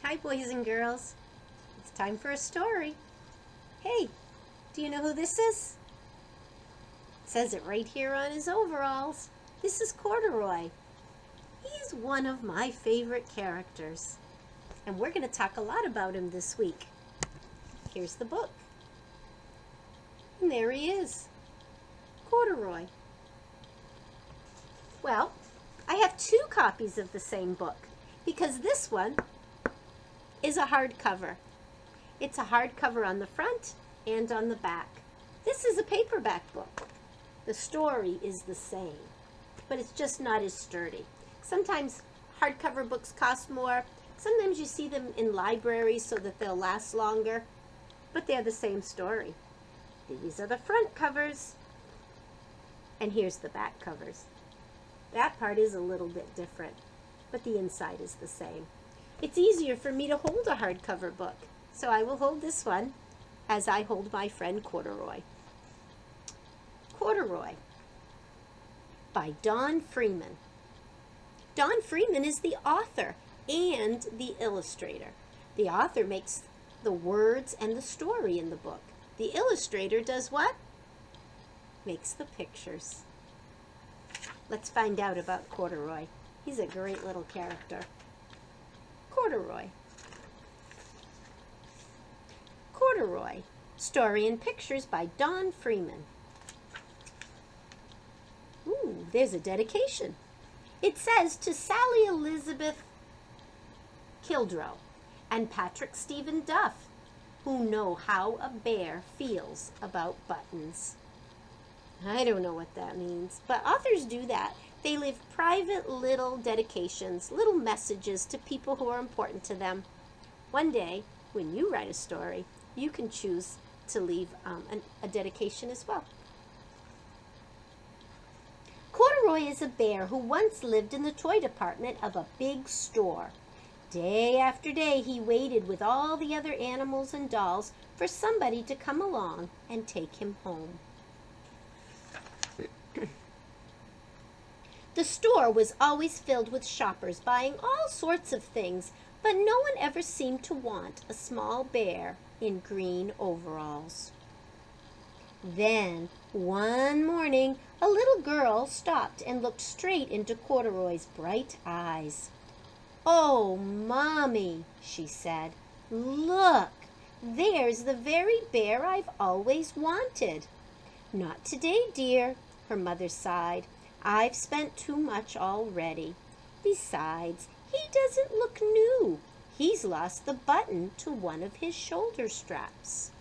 Hi, boys and girls. It's time for a story. Hey, do you know who this is? It says it right here on his overalls. This is Corduroy. He's one of my favorite characters. And we're going to talk a lot about him this week. Here's the book. And there he is. Corduroy. Well, I have two copies of the same book because this one is a hardcover. It's a hardcover on the front and on the back. This is a paperback book. The story is the same, but it's just not as sturdy. Sometimes hardcover books cost more. Sometimes you see them in libraries so that they'll last longer, but they're the same story. These are the front covers, and here's the back covers. That part is a little bit different, but the inside is the same. It's easier for me to hold a hardcover book, so I will hold this one as I hold my friend Corduroy. Corduroy by Don Freeman. Don Freeman is the author and the illustrator. The author makes the words and the story in the book. The illustrator does what? Makes the pictures. Let's find out about Corduroy. He's a great little character. Corduroy. Corduroy. Story and pictures by Don Freeman. Ooh, there's a dedication. It says to Sally Elizabeth Kildrow and Patrick Stephen Duff, who know how a bear feels about buttons. I don't know what that means, but authors do that. They leave private little dedications, little messages to people who are important to them. One day, when you write a story, you can choose to leave a dedication as well. Corduroy is a bear who once lived in the toy department of a big store. Day after day, he waited with all the other animals and dolls for somebody to come along and take him home. The store was always filled with shoppers buying all sorts of things, but no one ever seemed to want a small bear in green overalls. Then, one morning, a little girl stopped and looked straight into Corduroy's bright eyes. "Oh, Mommy," she said, "look, there's the very bear I've always wanted." "Not today, dear," her mother sighed. "I've spent too much already. Besides, he doesn't look new. He's lost the button to one of his shoulder straps."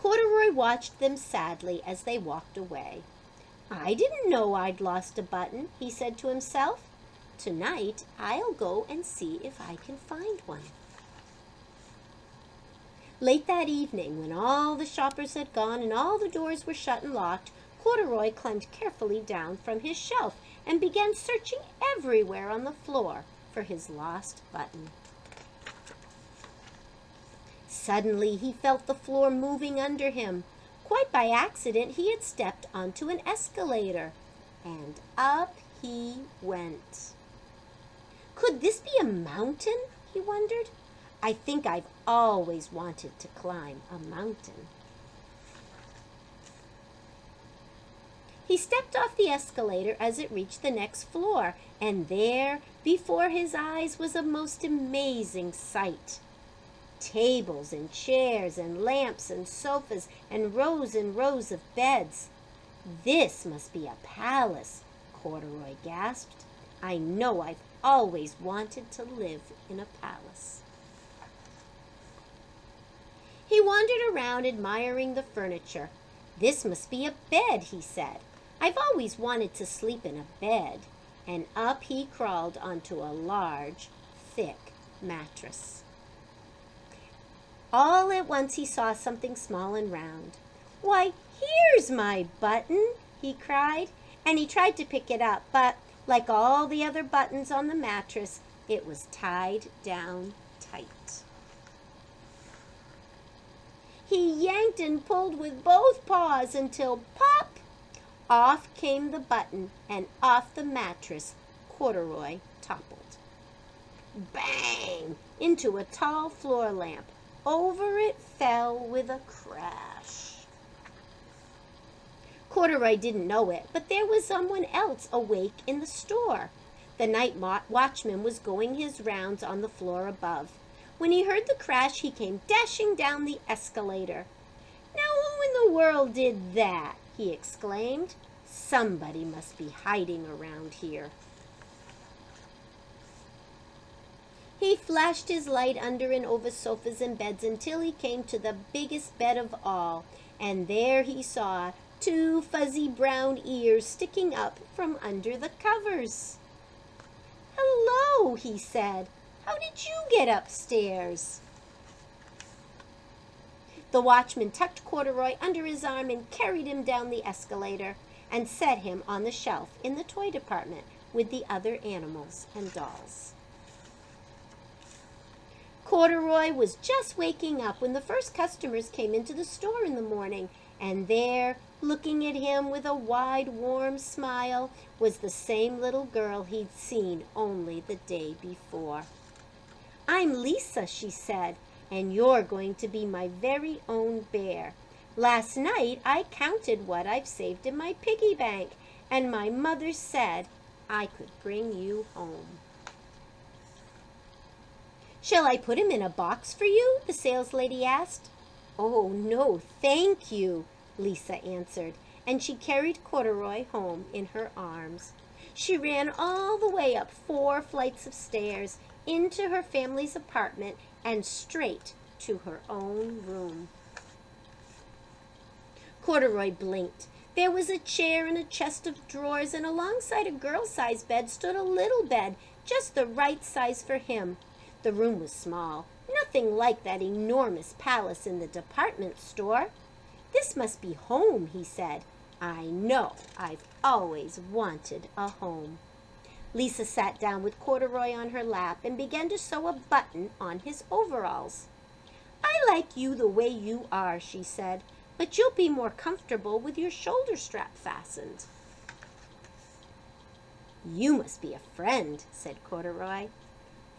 Corduroy watched them sadly as they walked away. "I didn't know I'd lost a button," he said to himself. "Tonight I'll go and see if I can find one." Late that evening, when all the shoppers had gone and all the doors were shut and locked, Corduroy climbed carefully down from his shelf and began searching everywhere on the floor for his lost button. Suddenly, he felt the floor moving under him. Quite by accident, he had stepped onto an escalator, and up he went. Could this be a mountain? He wondered. I think I've always wanted to climb a mountain. He stepped off the escalator as it reached the next floor, and there, before his eyes, was a most amazing sight. Tables and chairs and lamps and sofas and rows of beds. "This must be a palace," Corduroy gasped. "I know I've always wanted to live in a palace." He wandered around admiring the furniture. "This must be a bed," he said. "I've always wanted to sleep in a bed." And up he crawled onto a large, thick mattress. All at once he saw something small and round. "Why, here's my button," he cried, and he tried to pick it up, but like all the other buttons on the mattress, it was tied down tight. He yanked and pulled with both paws until pop! Off came the button, and off the mattress Corduroy toppled. bang, into a tall floor lamp. Over it fell with a crash. Corduroy didn't know it, but there was someone else awake in the store. The night watchman was going his rounds on the floor above. When he heard the crash, he came dashing down the escalator. "Now who in the world did that?" he exclaimed. "Somebody must be hiding around here." He flashed his light under and over sofas and beds until he came to the biggest bed of all, and there he saw 2 fuzzy brown ears sticking up from under the covers. "Hello," he said. "How did you get upstairs?" The watchman tucked Corduroy under his arm and carried him down the escalator and set him on the shelf in the toy department with the other animals and dolls. Corduroy was just waking up when the first customers came into the store in the morning, and there, looking at him with a wide, warm smile, was the same little girl he'd seen only the day before. "I'm Lisa," she said, "and you're going to be my very own bear. Last night I counted what I've saved in my piggy bank, and my mother said I could bring you home." "Shall I put him in a box for you?" the saleslady asked. "Oh, no, thank you," Lisa answered, and she carried Corduroy home in her arms. She ran all the way up 4 flights of stairs into her family's apartment and straight to her own room. Corduroy blinked. There was a chair and a chest of drawers, and alongside a girl-sized bed stood a little bed, just the right size for him. The room was small, nothing like that enormous palace in the department store. "This must be home," he said. "I know, I've always wanted a home." Lisa sat down with Corduroy on her lap and began to sew a button on his overalls. "I like you the way you are," she said, "but you'll be more comfortable with your shoulder strap fastened." "You must be a friend," said Corduroy.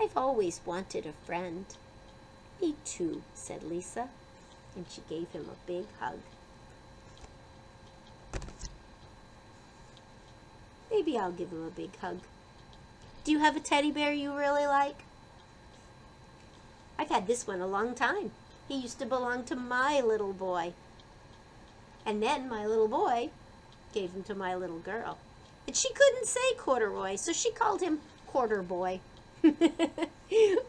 "I've always wanted a friend." "Me too," said Lisa, and she gave him a big hug. Maybe I'll give him a big hug. Do you have a teddy bear you really like? I've had this one a long time. He used to belong to my little boy. And then my little boy gave him to my little girl. And she couldn't say Corduroy, so she called him Quarter Boy,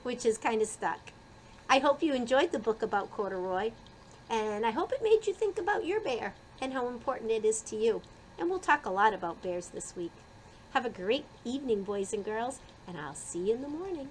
which is kind of stuck. I hope you enjoyed the book about Corduroy, and I hope it made you think about your bear and how important it is to you. And we'll talk a lot about bears this week. Have a great evening, boys and girls, and I'll see you in the morning.